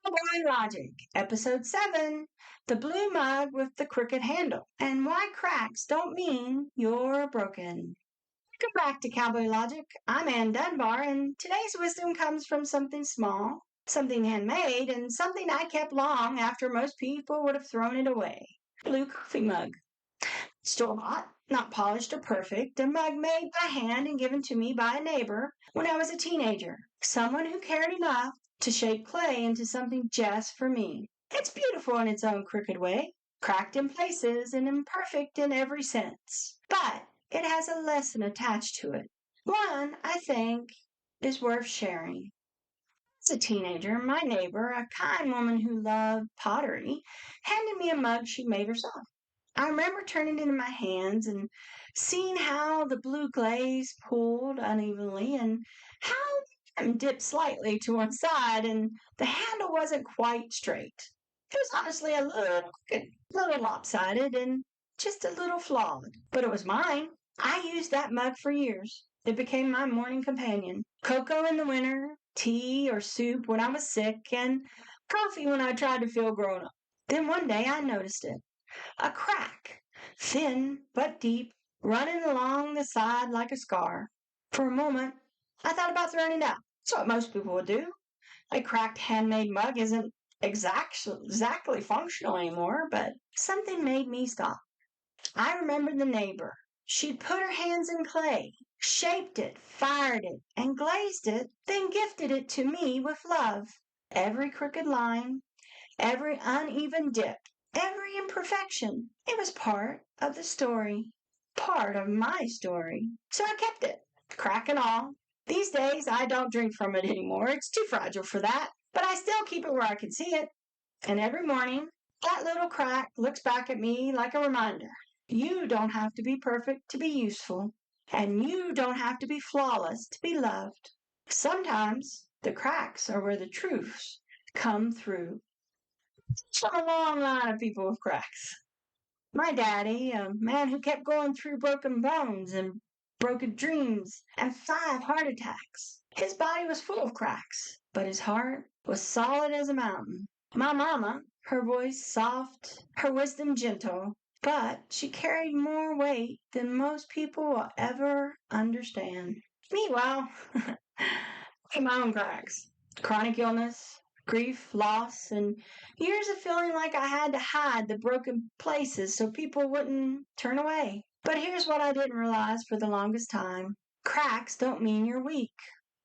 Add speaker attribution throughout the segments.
Speaker 1: Cowboy Logic, Episode 7, The Blue Mug with the Crooked Handle, and Why Cracks Don't Mean You're Broken. Welcome back to Cowboy Logic. I'm Ann Dunbar, and today's wisdom comes from something small, something handmade, and something I kept long after most people would have thrown it away. Blue coffee mug. Store-bought, not polished or perfect, a mug made by hand and given to me by a neighbor when I was a teenager. Someone who cared enough to shape clay into something just for me. It's beautiful in its own crooked way, cracked in places and imperfect in every sense. But it has a lesson attached to it. One, I think, is worth sharing. As a teenager, my neighbor, a kind woman who loved pottery, handed me a mug she made herself. I remember turning it in my hands and seeing how the blue glaze pooled unevenly and how it dipped slightly to one side and the handle wasn't quite straight. It was honestly a little lopsided and just a little flawed, but it was mine. I used that mug for years. It became my morning companion. Cocoa in the winter, tea or soup when I was sick, and coffee when I tried to feel grown up. Then one day I noticed it. A crack, thin but deep, running along the side like a scar. For a moment, I thought about throwing it out. That's what most people would do. A cracked handmade mug isn't exactly functional anymore, but something made me stop. I remembered the neighbor. She'd put her hands in clay, shaped it, fired it, and glazed it, then gifted it to me with love. Every crooked line, every uneven dip, every imperfection. It was part of the story, part of my story. So I kept it, crack and all. These days, I don't drink from it anymore. It's too fragile for that. But I still keep it where I can see it. And every morning, that little crack looks back at me like a reminder. You don't have to be perfect to be useful. And you don't have to be flawless to be loved. Sometimes the cracks are where the truths come through. From a long line of people with cracks. My daddy, a man who kept going through broken bones and broken dreams and 5 heart attacks. His body was full of cracks, but his heart was solid as a mountain. My mama, her voice soft, her wisdom gentle, but she carried more weight than most people will ever understand. Meanwhile, my own cracks. Chronic illness, grief, loss, and years of feeling like I had to hide the broken places so people wouldn't turn away. But here's what I didn't realize for the longest time. Cracks don't mean you're weak.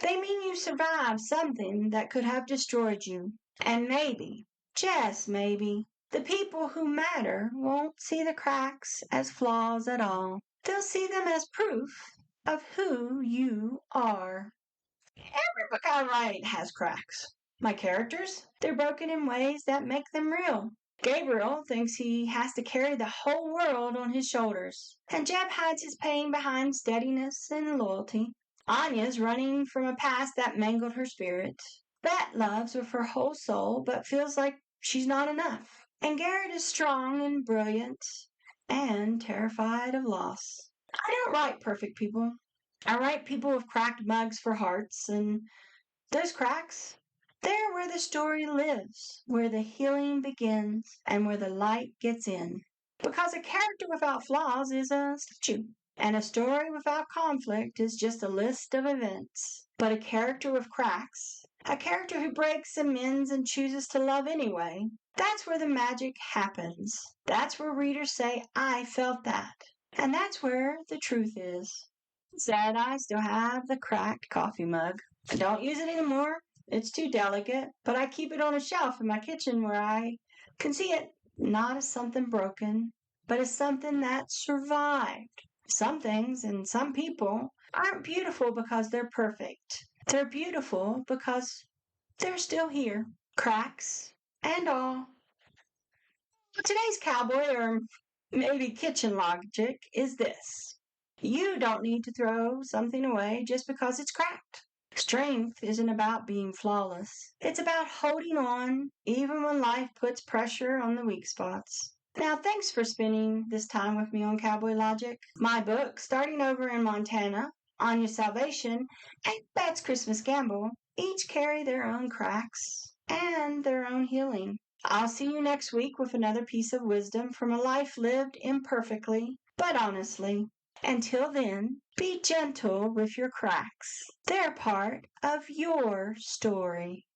Speaker 1: They mean you survived something that could have destroyed you. And maybe, just maybe, the people who matter won't see the cracks as flaws at all. They'll see them as proof of who you are. Every book I write has cracks. My characters, they're broken in ways that make them real. Gabriel thinks he has to carry the whole world on his shoulders, and Jeb hides his pain behind steadiness and loyalty. Anya's running from a past that mangled her spirit. Bet loves with her whole soul, but feels like she's not enough. And Garrett is strong and brilliant, and terrified of loss. I don't write perfect people. I write people with cracked mugs for hearts, and those cracks, they're where the story lives, where the healing begins, and where the light gets in. Because a character without flaws is a statue, and a story without conflict is just a list of events. But a character with cracks, a character who breaks and mends and chooses to love anyway, that's where the magic happens. That's where readers say, I felt that. And that's where the truth is. Said I still have the cracked coffee mug. I don't use it anymore. It's too delicate, but I keep it on a shelf in my kitchen where I can see it, not as something broken, but as something that survived. Some things and some people aren't beautiful because they're perfect. They're beautiful because they're still here, cracks and all. Today's cowboy or maybe kitchen logic is this. You don't need to throw something away just because it's cracked. Strength isn't about being flawless. It's about holding on even when life puts pressure on the weak spots. Now, thanks for spending this time with me on Cowboy Logic. My book, Starting Over in Montana, On Your Salvation, and That's Christmas Gamble, each carry their own cracks and their own healing. I'll see you next week with another piece of wisdom from a life lived imperfectly, but honestly. Until then, be gentle with your cracks. They're part of your story.